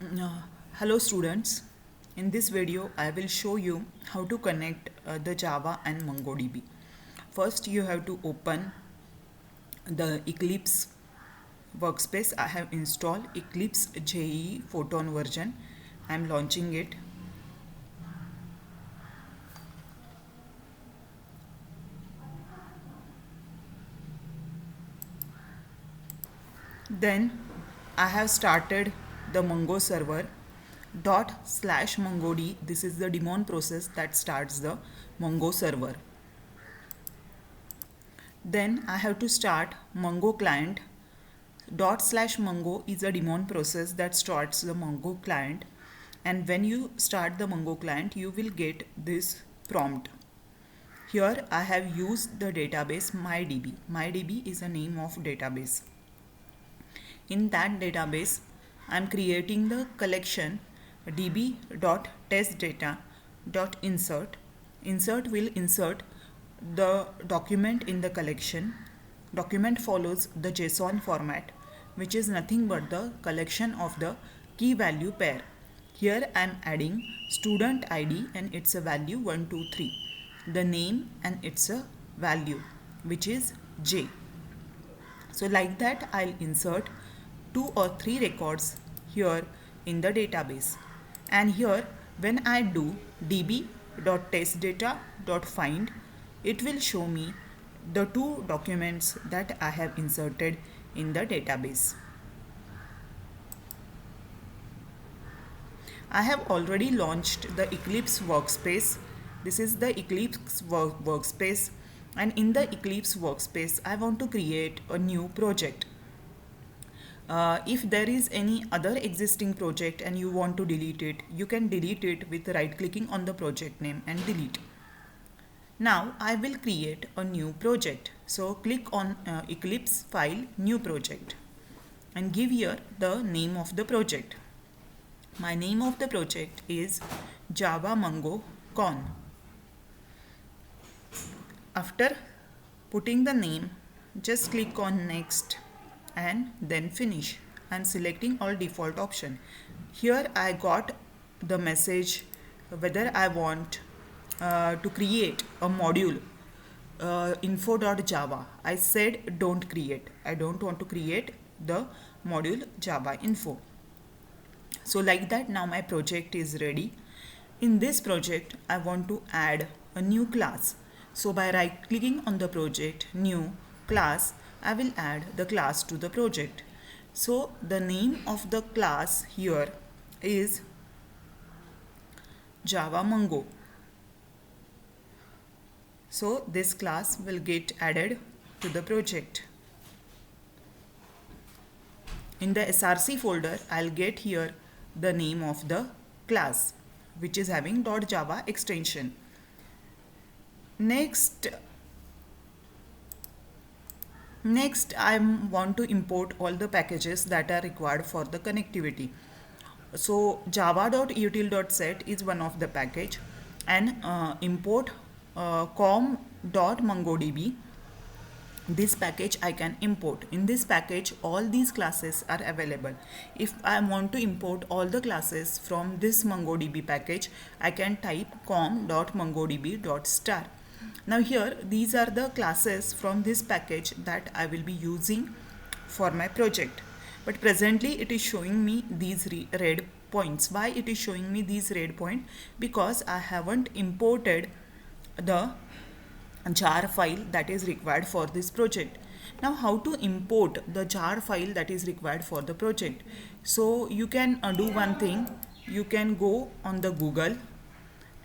Uh, Hello students, in this video I will show you how to connect the Java and MongoDB. First you have to open the Eclipse workspace. I have installed Eclipse JE Photon version. I am launching it. Then I have started the Mongo server /MongoD. This is the daemon process that starts the Mongo server. Then I have to start Mongo client. /Mongo is a daemon process that starts the Mongo client. And when you start the Mongo client, you will get this prompt. Here I have used the database MyDB. MyDB is a name of database. In that database, I am creating the collection db.testdata.insert. Insert will insert the document in the collection. Document follows the JSON format, which is nothing but the collection of the key value pair. Here I am adding student ID and it's a value 123, the name and it's a value which is J. So like that I'll insert 2 or 3 records here in the database. And here when I do db.testdata.find, it will show me the 2 documents that I have inserted in the database. I have already launched the Eclipse workspace. This is the Eclipse workspace, and in the Eclipse workspace I want to create a new project. If there is any other existing project and you want to delete it, you can delete it with right clicking on the project name and delete. Now I will create a new project. So click on Eclipse file, new project, and give here the name of the project. My name of the project is Java Mongo Con. After putting the name, just click on next and then finish. I am selecting all default option. Here I got the message whether I want to create a module info.java. I said don't create. I don't want to create the module Java info. So like that, now my project is ready. In this project I want to add a new class. So by right clicking on the project, new class, I will add the class to the project. So the name of the class here is Java Mongo. So this class will get added to the project. In the src folder, I'll get here the name of the class, which is having .java extension. Next I want to import all the packages that are required for the connectivity. So java.util.set is one of the package, and import com.mongodb. This package I can import. In this package all these classes are available. If I want to import all the classes from this MongoDB package, I can type com.mongodb.star. Now here these are the classes from this package that I will be using for my project. But presently it is showing me these red points. Why it is showing me these red points? Because I haven't imported the jar file that is required for this project. Now how to import the jar file that is required for the project? So you can do one thing. You can go on the Google,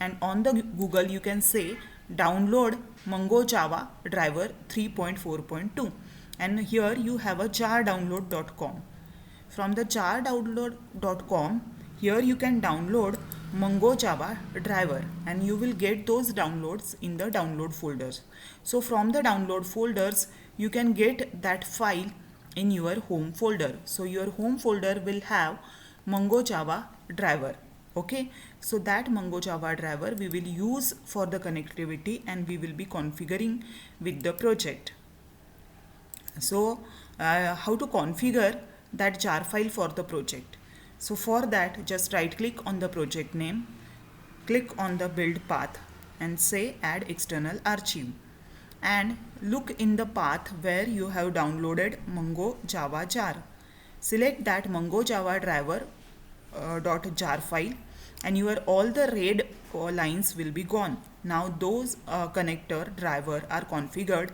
and on the Google you can say download Mongo Java driver 3.4.2, and here you have a jardownload.com. From the jardownload.com, here you can download Mongo Java driver, and you will get those downloads in the download folders. So from the download folders you can get that file in your home folder. So your home folder will have Mongo Java driver. Okay, so that Mongo Java driver we will use for the connectivity, and we will be configuring with the project. So how to configure that jar file for the project? So for that, just right click on the project name, click on the build path and say add external archive, and look in the path where you have downloaded Mongo Java jar. Select that Mongo Java driver .jar file, and your all the red lines will be gone. Now those connector driver are configured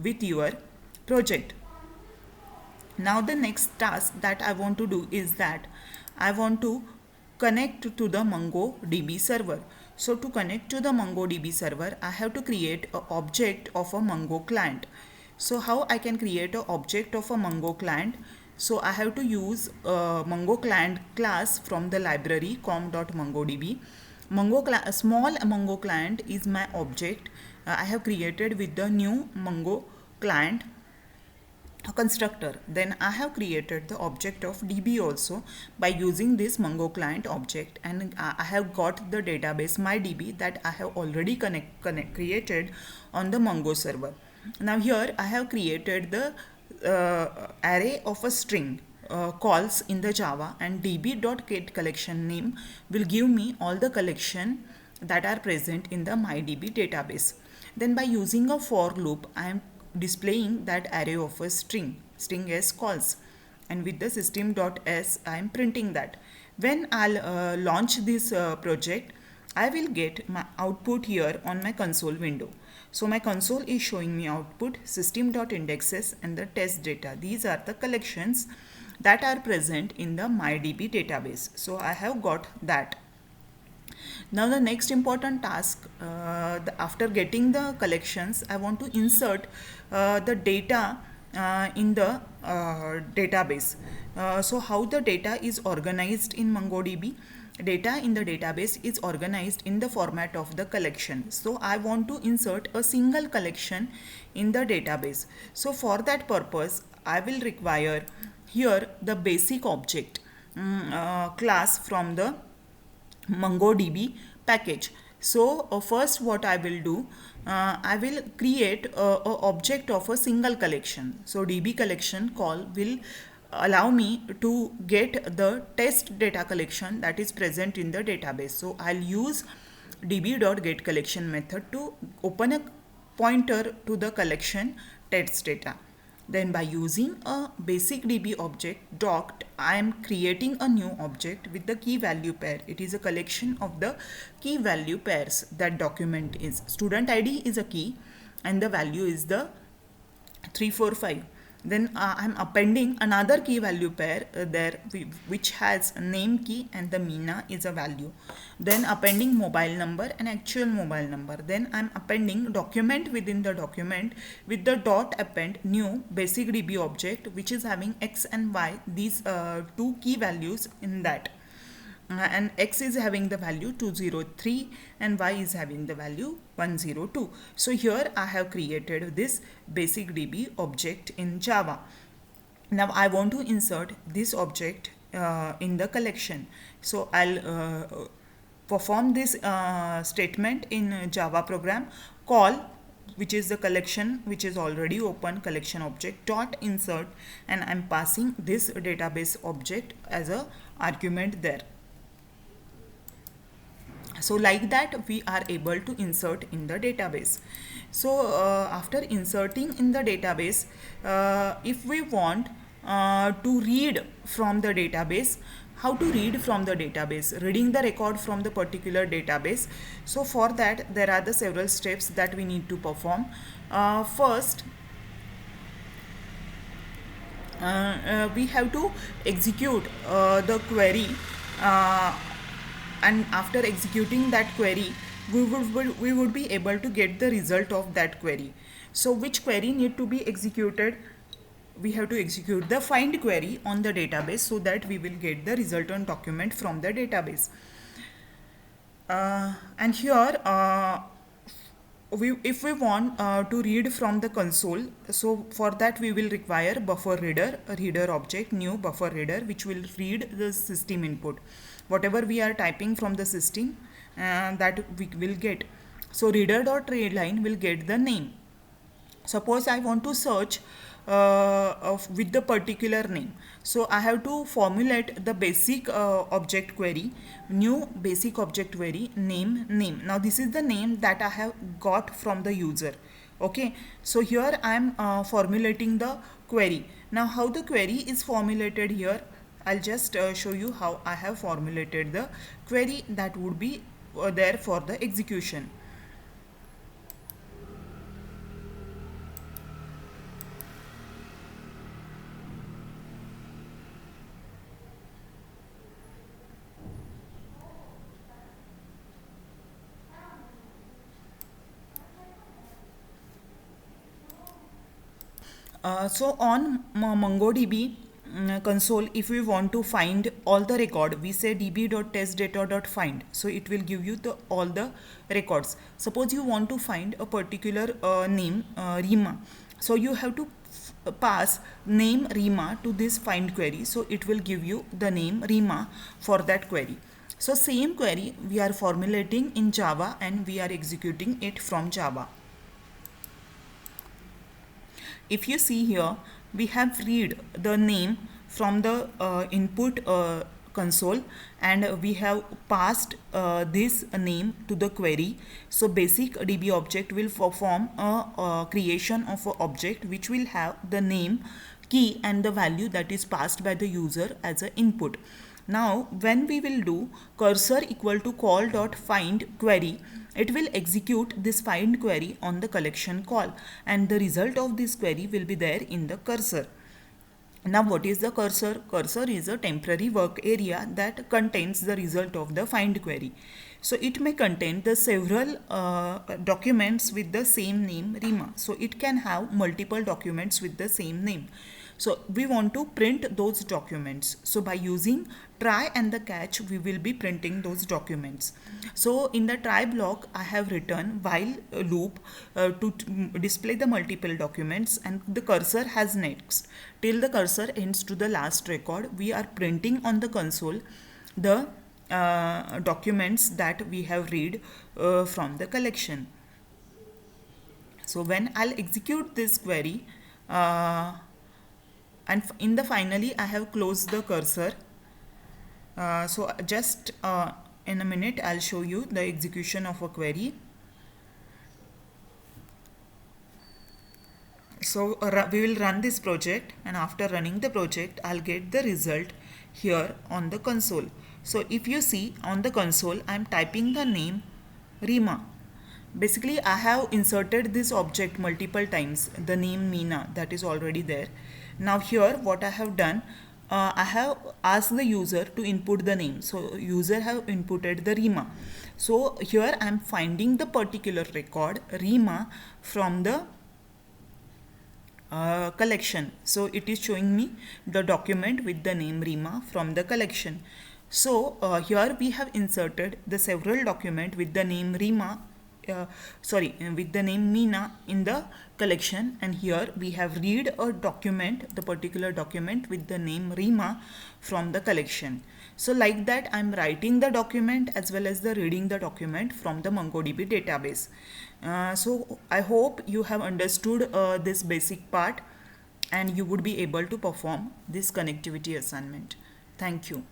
with your project. Now the next task that I want to do is that I want to connect to the MongoDB server. So to connect to the MongoDB server, I have to create an object of a Mongo client. So how I can create an object of a Mongo client? So I have to use a Mongo client class from the library com.mongodb. Small Mongo client is my object I have created with the new Mongo client constructor. Then I have created the object of DB also by using this Mongo client object, and I have got the database MyDB that I have already created on the Mongo server. Now here I have created the array of a string calls in the Java, and db.getCollection name will give me all the collection that are present in the MyDB database. Then by using a for loop, I am displaying that array of a string s calls, and with the system.s I am printing that. When I'll launch this project, I will get my output here on my console window. So my console is showing me output system.indexes and the test data. These are the collections that are present in the MyDB database. So I have got that. Now the next important task, after getting the collections, I want to insert the data in the database. So how the data is organized in MongoDB? Data in the database is organized in the format of the collection. So I want to insert a single collection in the database. So for that purpose, I will require here the basic object class from the MongoDB package. So first what I will do, I will create a object of a single collection. So DB collection call will allow me to get the test data collection that is present in the database. So I'll use db.getCollection method to open a pointer to the collection test data. Then by using a basic DB object docked, I am creating a new object with the key value pair. It is a collection of the key value pairs that document is. Student ID is a key and the value is the 345. Then I am appending another key value pair there which has a name key and the Meena is a value. Then appending mobile number and actual mobile number. Then I am appending document within the document with the dot append new basic DB object which is having X and Y, these two key values in that. And X is having the value 203 and Y is having the value 102. So here I have created this basic DB object in Java. Now I want to insert this object in the collection. So I'll perform this statement in Java program call, which is the collection which is already open, collection object dot insert, and I'm passing this database object as a argument there. So like that we are able to insert in the database. So after inserting in the database, if we want to read from the database, how to read from the database, reading the record from the particular database. So for that there are the several steps that we need to perform. First, we have to execute the query, and after executing that query we would be able to get the result of that query. So which query need to be executed? We have to execute the find query on the database so that we will get the resultant document from the database. And here if we want to read from the console, so for that we will require buffer reader, a reader object new buffer reader which will read the system input. Whatever we are typing from the system that we will get. So reader.readline will get the name. Suppose I want to search with the particular name. So I have to formulate the basic object query, new basic object query, name. Now this is the name that I have got from the user. Okay, so here I am formulating the query. Now how the query is formulated here, I'll just show you how I have formulated the query that would be there for the execution. So on MongoDB console, if we want to find all the record, we say db.testdata.find. So it will give you the all the records. Suppose you want to find a particular name, Rima. So you have to pass name Rima to this find query. So it will give you the name Rima for that query. So same query we are formulating in Java and we are executing it from Java. If you see here, we have read the name from the input console, and we have passed this name to the query. So basic DB object will perform a creation of an object which will have the name, key and the value that is passed by the user as an input. Now when we will do cursor equal to call dot find query, it will execute this find query on the collection call, and the result of this query will be there in the cursor. Now what is the cursor? Cursor is a temporary work area that contains the result of the find query. So it may contain the several documents with the same name Rima. So it can have multiple documents with the same name. So we want to print those documents. So by using try and the catch, we will be printing those documents. So in the try block, I have written while loop to display the multiple documents, and the cursor has next. Till the cursor ends to the last record, we are printing on the console the documents that we have read from the collection. So when I'll execute this query, and in the finally I have closed the cursor. So just in a minute I'll show you the execution of a query. So we will run this project, and after running the project I'll get the result here on the console. So if you see on the console, I'm typing the name Rima. Basically I have inserted this object multiple times, the name Meena, that is already there. Now here what I have done, I have asked the user to input the name. So user have inputted the Rima. So here I am finding the particular record Rima from the collection. So it is showing me the document with the name Rima from the collection. So here we have inserted the several document with the name Rima, with the name Meena in the collection, and here we have read a document, the particular document with the name Rima from the collection. So like that I'm writing the document as well as the reading the document from the MongoDB database. So I hope you have understood this basic part and you would be able to perform this connectivity assignment. Thank you.